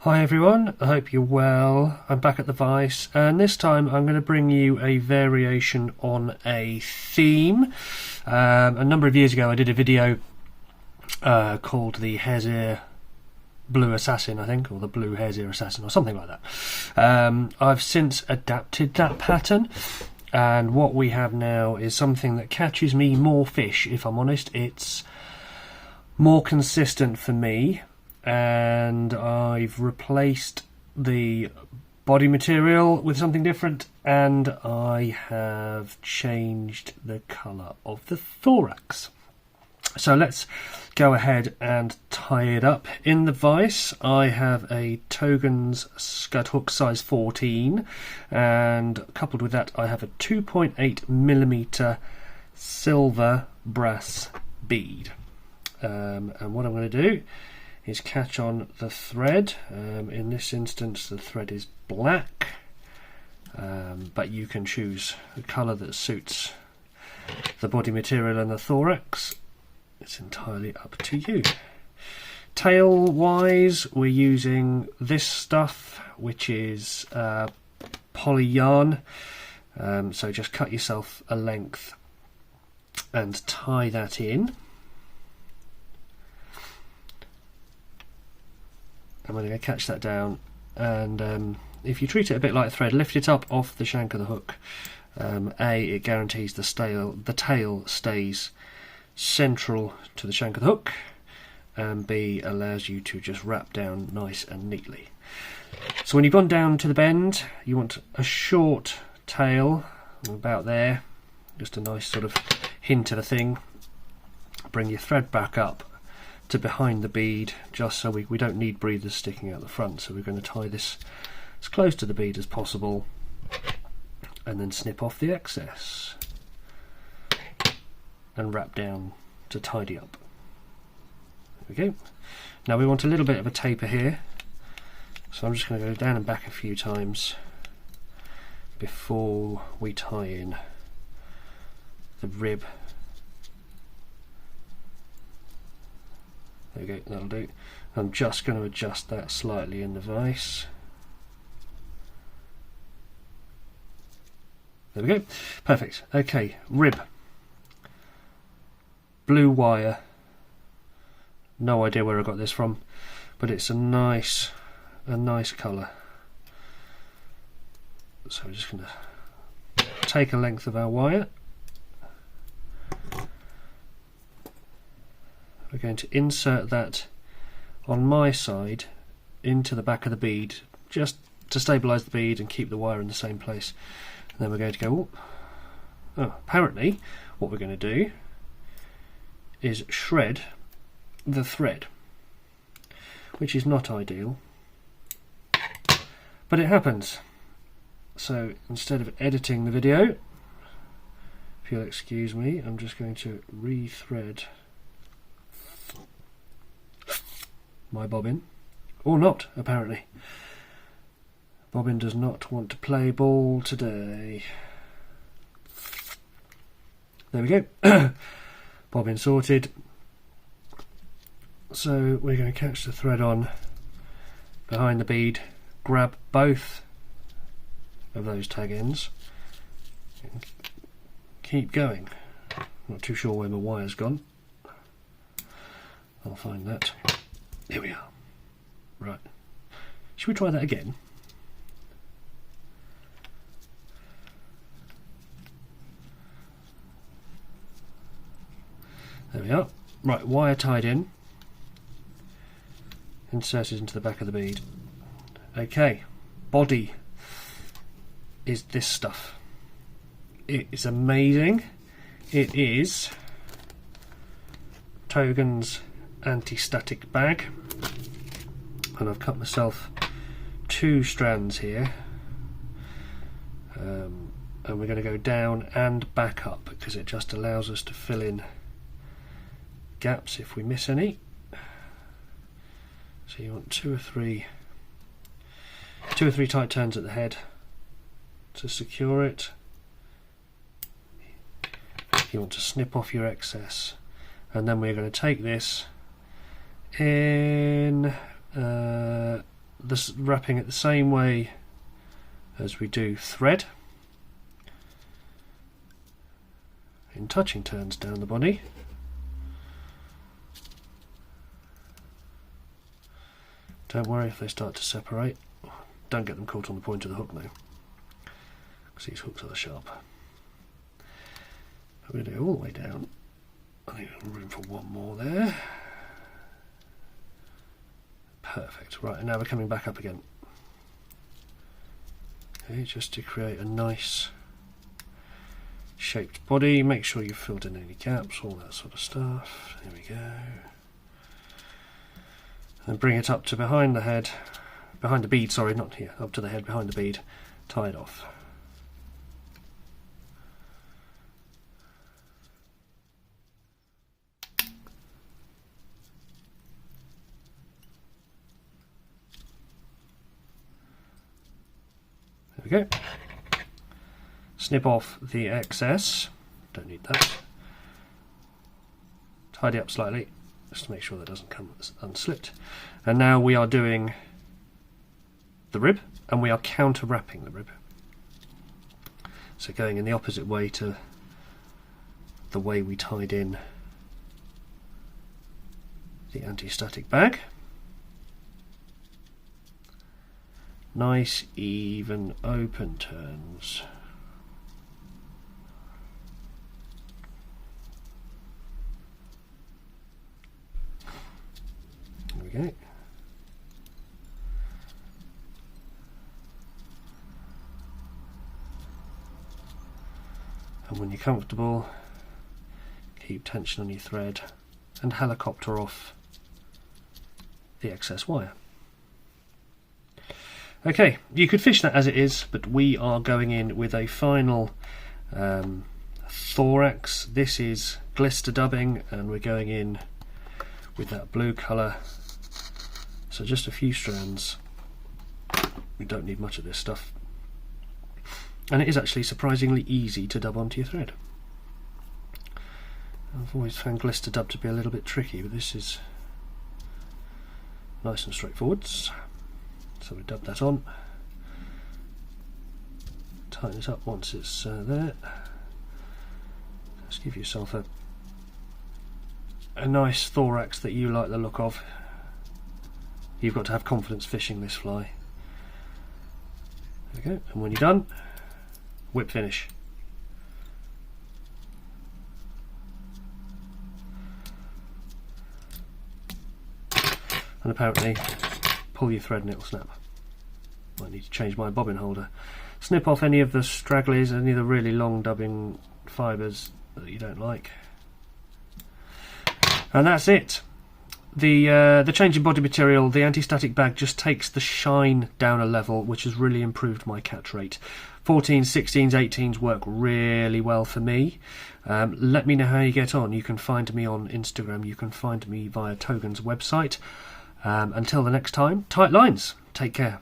Hi everyone, I hope you're well. I'm back at the Vice, and this time I'm going to bring you a variation on a theme. A number of years ago I did a video called the Hare's Ear Blue Assassin, I think, or the Blue Hare's Ear Assassin, or something like that. I've since adapted that pattern, and what we have now is something that catches me more fish, if I'm honest. It's more consistent for me, and I've replaced the body material with something different, and I have changed the colour of the thorax. So let's go ahead and tie it up. In the Vice I have a Togens Scud hook size 14, and coupled with that I have a 2.8mm silver brass bead. And what I'm going to do is catch on the thread. In this instance the thread is black, but you can choose a colour that suits the body material and the thorax. It's entirely up to you. Tail wise, we're using this stuff, which is poly yarn, so just cut yourself a length and tie that in. I'm going to catch that down, and if you treat it a bit like thread, lift it up off the shank of the hook. A, it guarantees the tail stays central to the shank of the hook, and B, allows you to just wrap down nice and neatly. So when you've gone down to the bend, you want a short tail, about there, just a nice sort of hint of a thing. Bring your thread back up to behind the bead, just so we don't need breathers sticking out the front, so we're going to tie this as close to the bead as possible and then snip off the excess and wrap down to tidy up. There we go. Now we want a little bit of a taper here, so I'm just going to go down and back a few times before we tie in the rib. There we go, that'll do. I'm just going to adjust that slightly in the Vice. There we go, perfect. Okay, rib. Blue wire. No idea where I got this from, but it's a nice colour. So we're just going to take a length of our wire. We're going to insert that on my side into the back of the bead, just to stabilise the bead and keep the wire in the same place. And then we're going to go, apparently what we're going to do is shred the thread, which is not ideal, but it happens. So instead of editing the video, if you'll excuse me, I'm just going to re-thread my bobbin, or not, apparently. Bobbin does not want to play ball today. There we go. Bobbin sorted. So we're going to catch the thread on behind the bead, grab both of those tag ends and keep going. Not too sure where my wire's gone. I'll find that. Here we are. Right. Should we try that again? There we are. Right, wire tied in. Inserted into the back of the bead. Okay, body is this stuff. It is amazing. It is Togens anti-static bag, and I've cut myself 2 strands here, and we're going to go down and back up because it just allows us to fill in gaps if we miss any. So you want two or three tight turns at the head to secure it. You want to snip off your excess, and then we're going to take this in this wrapping it the same way as we do thread, in touching turns down the body. Don't worry if they start to separate. Don't get them caught on the point of the hook though, because these hooks are sharp. I'm going to go all the way down. I think there's room for one more there. Perfect. Right, and now we're coming back up again. Okay, just to create a nice shaped body. Make sure you've filled in any gaps, all that sort of stuff. There we go. And bring it up to behind the head, behind the bead, sorry, not here, up to the head, behind the bead, tie it off. There we go. Snip off the excess, don't need that. Tidy up slightly, just to make sure that doesn't come unslipped. And now we are doing the rib, and we are counter wrapping the rib. So going in the opposite way to the way we tied in the anti-static bag. Nice even open turns. There we go. And when you're comfortable, keep tension on your thread and helicopter off the excess wire. Okay, you could fish that as it is, but we are going in with a final thorax. This is glister dubbing, and we're going in with that blue colour. So just a few strands. We don't need much of this stuff. And it is actually surprisingly easy to dub onto your thread. I've always found glister dub to be a little bit tricky, but this is nice and straightforward. So we dub that on, tighten it up once it's there. Just give yourself a nice thorax that you like the look of. You've got to have confidence fishing this fly. There we go, and when you're done, whip finish. And apparently pull your thread and it'll snap. Might need to change my bobbin holder. Snip off any of the stragglers, any of the really long dubbing fibres that you don't like. And that's it. The change in body material, the anti-static bag just takes the shine down a level, which has really improved my catch rate. 14s, 16s, 18s work really well for me. Let me know how you get on. You can find me on Instagram, you can find me via Togens website. Until the next time, tight lines. Take care.